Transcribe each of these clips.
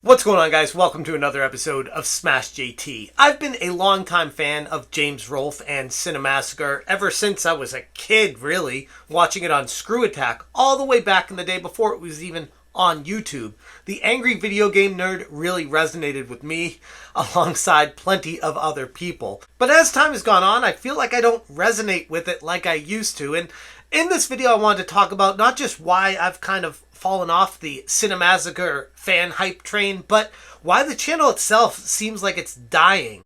What's going on, guys? Welcome to another episode of Smash JT. I've been a longtime fan of James Rolf and Cinemassacre ever since I was a kid, really, watching it on Screw Attack all the way back in the day before it was even on YouTube. The angry video game nerd really resonated with me alongside plenty of other people. But as time has gone on, I feel like I don't resonate with it like I used to. And in this video, I wanted to talk about not just why I've kind of fallen off the Cinemassacre fan hype train, but why the channel itself seems like it's dying.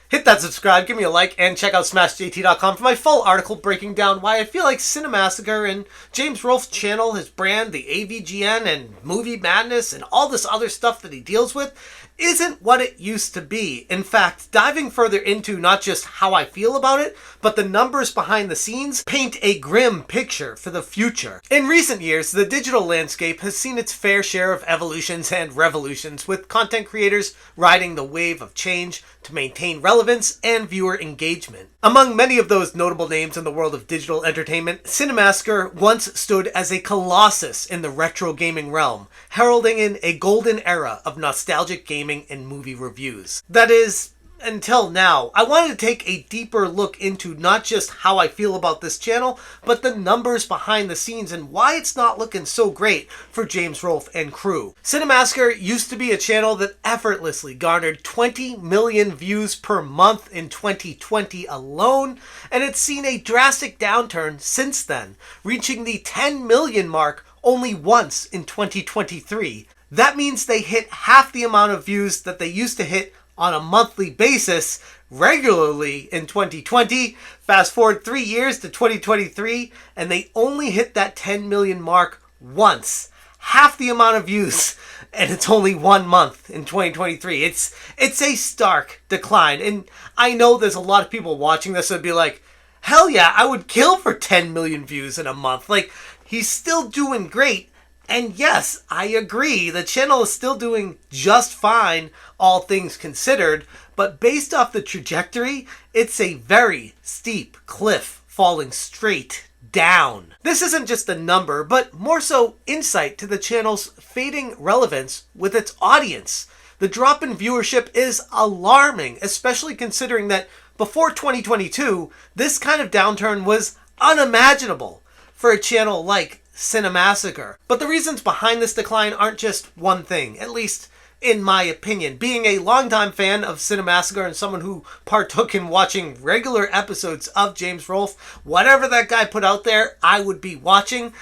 Hit that subscribe, give me a like, and check out SmashJT.com for my full article breaking down why I feel like Cinemassacre and James Rolf's channel, his brand, the AVGN, and movie madness, and all this other stuff that he deals with isn't what it used to be. In fact, diving further into not just how I feel about it, but the numbers behind the scenes paint a grim picture for the future. In recent years, the digital landscape has seen its fair share of evolutions and revolutions, with content creators riding the wave of change to maintain relevance and viewer engagement. Among many of those notable names in the world of digital entertainment, Cinemassacre once stood as a colossus in the retro gaming realm, heralding in a golden era of nostalgic gaming and movie reviews. That is, until now. I wanted to take a deeper look into not just how I feel about this channel, but the numbers behind the scenes and why it's not looking so great for James Rolf and crew. Cinemassacre used to be a channel that effortlessly garnered 20 million views per month in 2020 alone, and it's seen a drastic downturn since then, reaching the 10 million mark only once in 2023. That means they hit half the amount of views that they used to hit on a monthly basis regularly in 2020. Fast forward 3 years to 2023, and they only hit that 10 million mark once. Half the amount of views, and it's only 1 month in 2023. It's a stark decline, and I know there's a lot of people watching this would be like, hell yeah, I would kill for 10 million views in a month. Like, he's still doing great. And yes, I agree, the channel is still doing just fine, all things considered, but based off the trajectory, it's a very steep cliff falling straight down. This isn't just a number, but more so insight to the channel's fading relevance with its audience. The drop in viewership is alarming, especially considering that before 2022, this kind of downturn was unimaginable for a channel like Cinemassacre. But the reasons behind this decline aren't just one thing, at least in my opinion. Being a longtime fan of Cinemassacre and someone who partook in watching regular episodes of James Rolf, whatever that guy put out there, I would be watching.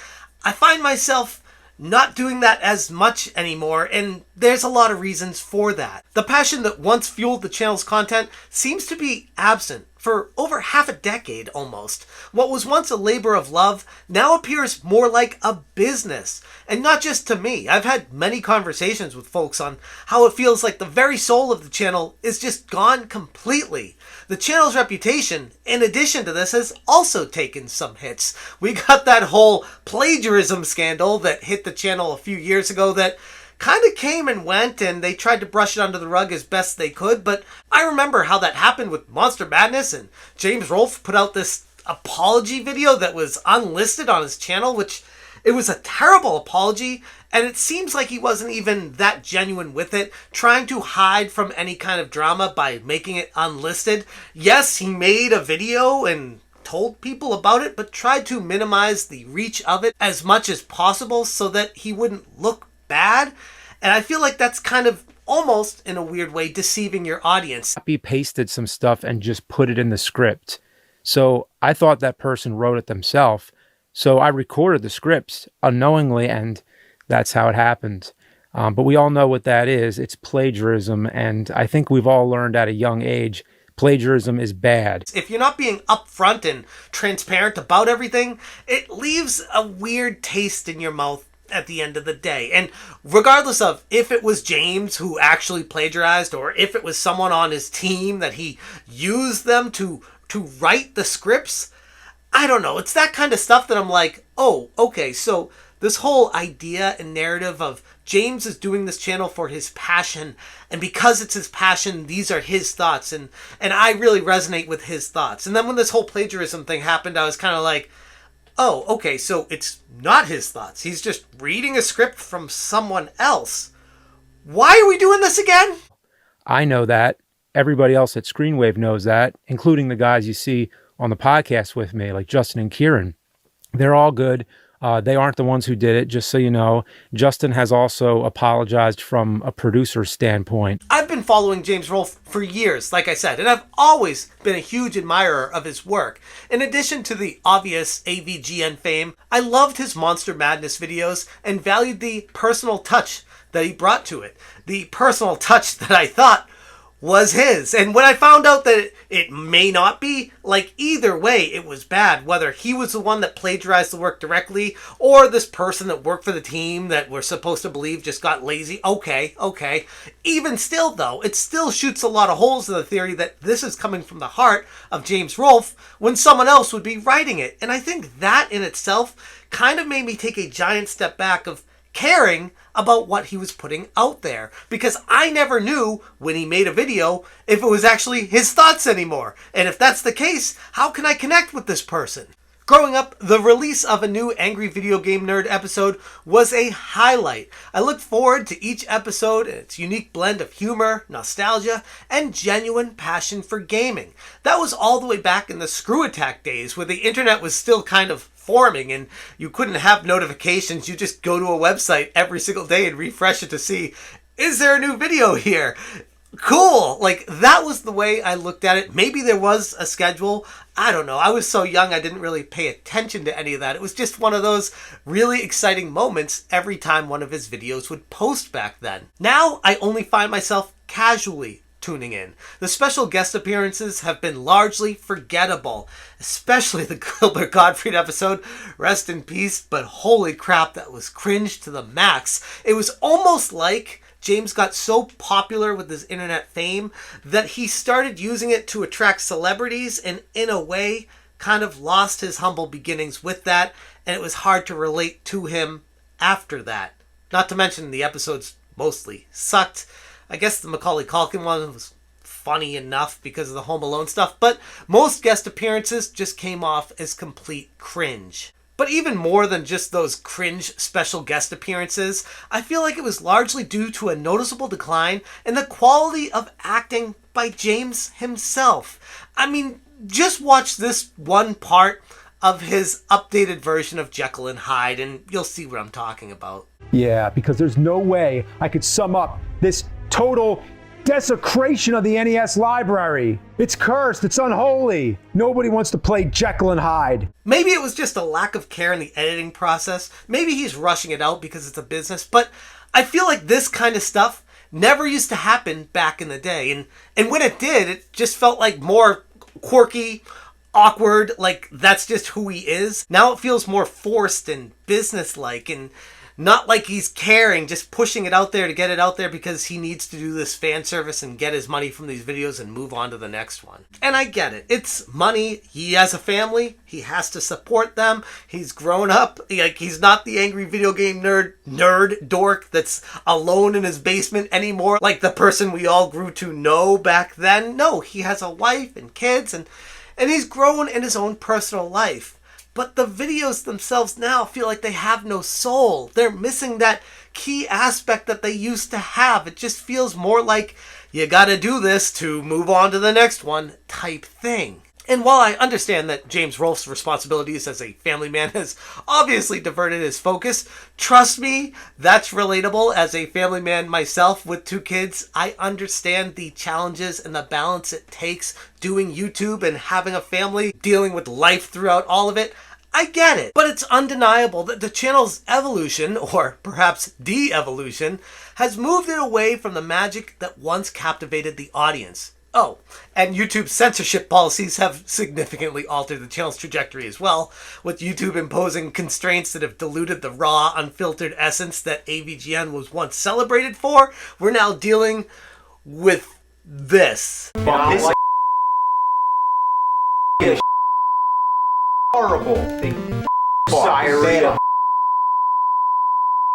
I find myself not doing that as much anymore, and there's a lot of reasons for that. The passion that once fueled the channel's content seems to be absent for over half a decade almost. What was once a labor of love now appears more like a business. And not just to me. I've had many conversations with folks on how it feels like the very soul of the channel is just gone completely. The channel's reputation, in addition to this, has also taken some hits. We got that whole plagiarism scandal that hit the channel a few years ago that kind of came and went, and they tried to brush it under the rug as best they could, but I remember how that happened with Monster Madness, and James Rolf put out this apology video that was unlisted on his channel, which it was a terrible apology, and it seems like he wasn't even that genuine with it, trying to hide from any kind of drama by making it unlisted. Yes, he made a video and told people about it, but tried to minimize the reach of it as much as possible so that he wouldn't look bad. And I feel like that's kind of almost in a weird way deceiving your audience. Copy pasted some stuff and just put it in the script. So I thought that person wrote it themselves. So I recorded the scripts unknowingly, and that's how it happened. But we all know what that is. It's plagiarism. And I think we've all learned at a young age, plagiarism is bad. If you're not being upfront and transparent about everything, it leaves a weird taste in your mouth at the end of the day. And regardless of if it was James who actually plagiarized or if it was someone on his team that he used them to write the scripts, I don't know. It's that kind of stuff that I'm like, oh, okay, so this whole idea and narrative of James is doing this channel for his passion, and because it's his passion, these are his thoughts, and I really resonate with his thoughts. And then when this whole plagiarism thing happened, I was kind of like, Oh, okay, so it's not his thoughts. He's just reading a script from someone else. Why are we doing this again? I know that. Everybody else at Screenwave knows that, including the guys you see on the podcast with me, like Justin and Kieran. They're all good. They aren't the ones who did it, just so you know. Justin has also apologized from a producer's standpoint. I've been following James Rolf for years, like I said, and I've always been a huge admirer of his work. In addition to the obvious AVGN fame, I loved his Monster Madness videos and valued the personal touch that he brought to it. The personal touch that I thought was his. And when I found out that it may not be, like, either way, it was bad. Whether he was the one that plagiarized the work directly, or this person that worked for the team that we're supposed to believe just got lazy. Okay. Even still, though, it still shoots a lot of holes in the theory that this is coming from the heart of James Rolf when someone else would be writing it. And I think that in itself kind of made me take a giant step back of caring about what he was putting out there, because I never knew when he made a video if it was actually his thoughts anymore. And if that's the case, how can I connect with this person? Growing up, the release of a new Angry Video Game Nerd episode was a highlight. I look forward to each episode and its unique blend of humor, nostalgia, and genuine passion for gaming. That was all the way back in the Screw Attack days, where the internet was still kind of forming and you couldn't have notifications. You just go to a website every single day and refresh it to see, is there a new video here? Cool. Like, that was the way I looked at it. Maybe there was a schedule. I don't know. I was so young, I didn't really pay attention to any of that. It was just one of those really exciting moments every time one of his videos would post back then. Now, I only find myself casually tuning in. The special guest appearances have been largely forgettable, especially the Gilbert Gottfried episode. Rest in peace, but holy crap, that was cringe to the max. It was almost like James got so popular with his internet fame that he started using it to attract celebrities, and in a way kind of lost his humble beginnings with that, and it was hard to relate to him after that. Not to mention the episodes mostly sucked. I guess the Macaulay Culkin one was funny enough because of the Home Alone stuff, but most guest appearances just came off as complete cringe. But even more than just those cringe special guest appearances, I feel like it was largely due to a noticeable decline in the quality of acting by James himself. I mean, just watch this one part of his updated version of Jekyll and Hyde and you'll see what I'm talking about. Yeah, because there's no way I could sum up this total desecration of the NES library. It's cursed, it's unholy. Nobody wants to play Jekyll and Hyde. Maybe it was just a lack of care in the editing process. Maybe he's rushing it out because it's a business. But I feel like this kind of stuff never used to happen back in the day. And when it did, it just felt like more quirky, awkward, like that's just who he is. Now it feels more forced and businesslike and not like he's caring, just pushing it out there to get it out there because he needs to do this fan service and get his money from these videos and move on to the next one. And I get it. It's money. He has a family. He has to support them. He's grown up. Like, he's not the Angry Video Game Nerd dork that's alone in his basement anymore, like the person we all grew to know back then. No, he has a wife and kids, and he's grown in his own personal life. But the videos themselves now feel like they have no soul. They're missing that key aspect that they used to have. It just feels more like you gotta do this to move on to the next one type thing. And while I understand that James Rolfe's responsibilities as a family man has obviously diverted his focus, trust me, that's relatable. As a family man myself with 2 kids, I understand the challenges and the balance it takes doing YouTube and having a family, dealing with life throughout all of it. I get it, but it's undeniable that the channel's evolution, or perhaps de-evolution, has moved it away from the magic that once captivated the audience. Oh, and YouTube's censorship policies have significantly altered the channel's trajectory as well, with YouTube imposing constraints that have diluted the raw, unfiltered essence that AVGN was once celebrated for. We're now dealing with this. This is horrible. Diarrhea.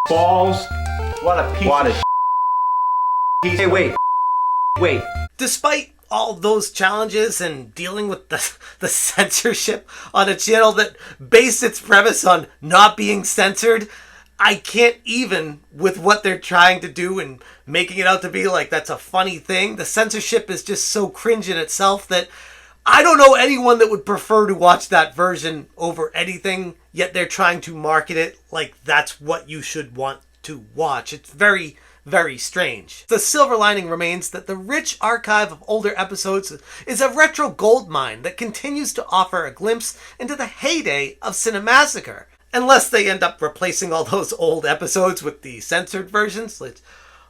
Balls. What a piece of. Hey, wait. Despite all those challenges and dealing with the censorship on a channel that based its premise on not being censored, I can't even with what they're trying to do and making it out to be like that's a funny thing. The censorship is just so cringe in itself that I don't know anyone that would prefer to watch that version over anything, yet they're trying to market it like that's what you should want to watch. It's very, very strange. The silver lining remains that the rich archive of older episodes is a retro gold mine that continues to offer a glimpse into the heyday of Cinemassacre. Unless they end up replacing all those old episodes with the censored versions.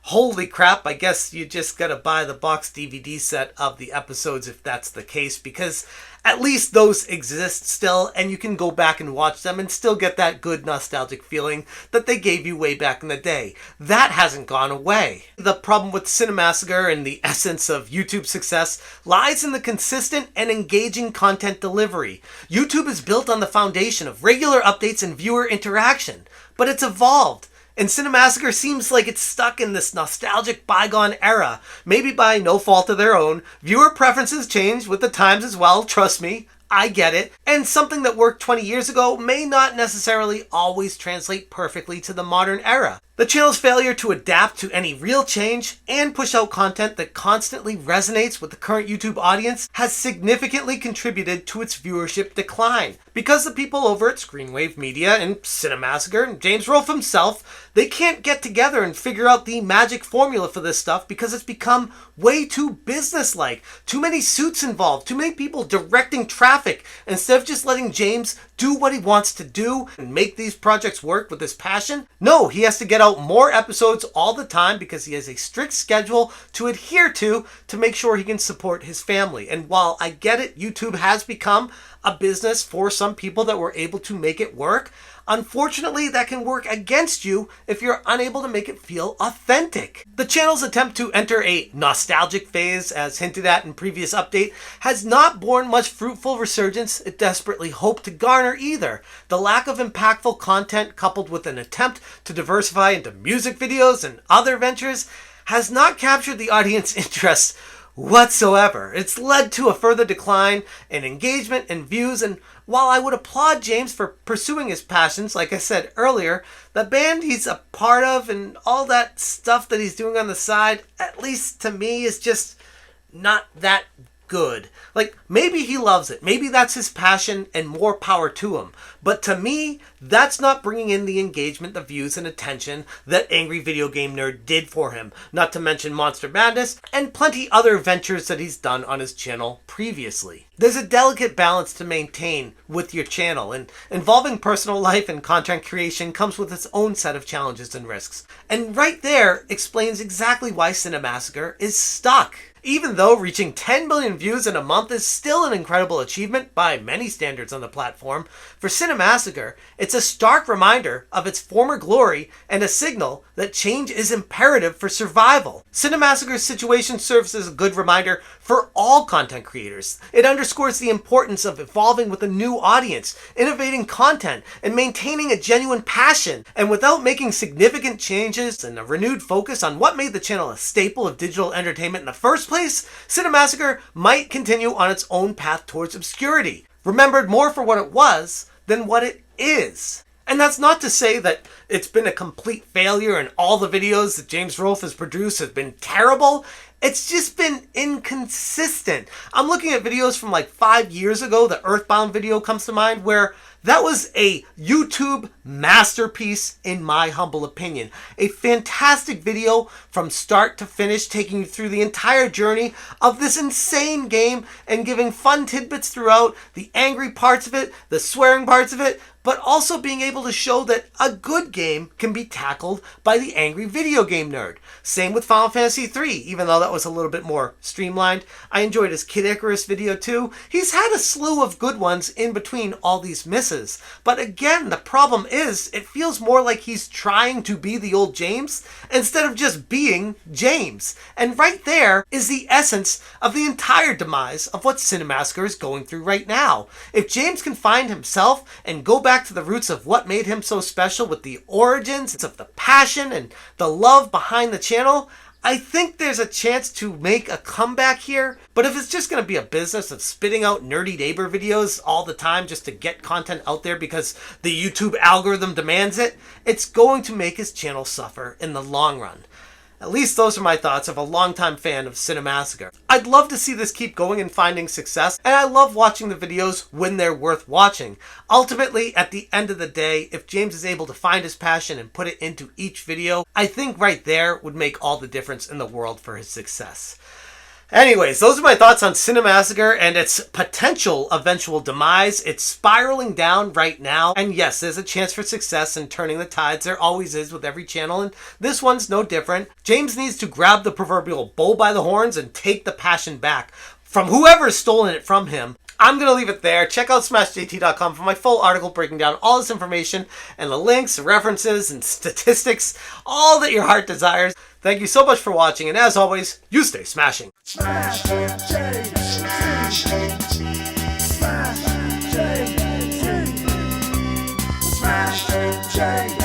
Holy crap, I guess you just gotta buy the box DVD set of the episodes if that's the case, because at least those exist still, and you can go back and watch them and still get that good nostalgic feeling that they gave you way back in the day. That hasn't gone away. The problem with Cinemassacre and the essence of YouTube's success lies in the consistent and engaging content delivery. YouTube is built on the foundation of regular updates and viewer interaction, but it's evolved. And Cinemassacre seems like it's stuck in this nostalgic bygone era. Maybe by no fault of their own. Viewer preferences change with the times as well, trust me. I get it. And something that worked 20 years ago may not necessarily always translate perfectly to the modern era. The channel's failure to adapt to any real change and push out content that constantly resonates with the current YouTube audience has significantly contributed to its viewership decline. Because the people over at Screenwave Media and Cinemassacre and James Rolf himself, they can't get together and figure out the magic formula for this stuff because it's become way too businesslike. Too many suits involved, too many people directing traffic instead of just letting James do what he wants to do and make these projects work with his passion. No, he has to get out more episodes all the time because he has a strict schedule to adhere to make sure he can support his family. And while I get it, YouTube has become a business for some people that were able to make it work, unfortunately that can work against you if you're unable to make it feel authentic. The channel's attempt to enter a nostalgic phase, as hinted at in previous update, has not borne much fruitful resurgence it desperately hoped to garner either. The lack of impactful content coupled with an attempt to diversify into music videos and other ventures has not captured the audience interest whatsoever. It's led to a further decline in engagement and views, and while I would applaud James for pursuing his passions, like I said earlier, the band he's a part of and all that stuff that he's doing on the side, at least to me, is just not that good. Like, maybe he loves it. Maybe that's his passion and more power to him. But to me, that's not bringing in the engagement, the views, and attention that Angry Video Game Nerd did for him. Not to mention Monster Madness and plenty other ventures that he's done on his channel previously. There's a delicate balance to maintain with your channel, and involving personal life and content creation comes with its own set of challenges and risks. And right there explains exactly why Cinemassacre is stuck. Even though reaching 10 million views in a month is still an incredible achievement by many standards on the platform, for Cinemassacre, it's a stark reminder of its former glory and a signal that change is imperative for survival. Cinemassacre's situation serves as a good reminder for all content creators. It underscores the importance of evolving with a new audience, innovating content, and maintaining a genuine passion. And without making significant changes and a renewed focus on what made the channel a staple of digital entertainment in the first place, Cinemassacre might continue on its own path towards obscurity, remembered more for what it was than what it is. And that's not to say that it's been a complete failure and all the videos that James Rolf has produced have been terrible. It's just been inconsistent. I'm looking at videos from like 5 years ago. The Earthbound video comes to mind, where that was a YouTube masterpiece in my humble opinion. A fantastic video from start to finish, taking you through the entire journey of this insane game and giving fun tidbits throughout, the angry parts of it, the swearing parts of it, but also being able to show that a good game can be tackled by the angry video game nerd. Same with Final Fantasy III, even though that was a little bit more streamlined. I enjoyed his Kid Icarus video too. He's had a slew of good ones in between all these misses. But again, the problem is, it feels more like he's trying to be the old James instead of just being James. And right there is the essence of the entire demise of what Cinemassacre is going through right now. If James can find himself and go back to the roots of what made him so special with the origins of the passion and the love behind the channel, I think there's a chance to make a comeback here, but if it's just going to be a business of spitting out nerdy neighbor videos all the time just to get content out there because the YouTube algorithm demands it, it's going to make his channel suffer in the long run. At least those are my thoughts of a longtime fan of Cinemassacre. I'd love to see this keep going and finding success, and I love watching the videos when they're worth watching. Ultimately, at the end of the day, if James is able to find his passion and put it into each video, I think right there would make all the difference in the world for his success. Anyways, those are my thoughts on Cinemassacre and its potential eventual demise. It's spiraling down right now. And yes, there's a chance for success in turning the tides. There always is with every channel, and this one's no different. James needs to grab the proverbial bull by the horns and take the passion back from whoever's stolen it from him. I'm going to leave it there. Check out smashjt.com for my full article breaking down all this information and the links, references, and statistics, all that your heart desires. Thank you so much for watching, and as always, you stay smashing. Smash JT. Smash JT. Smash JT.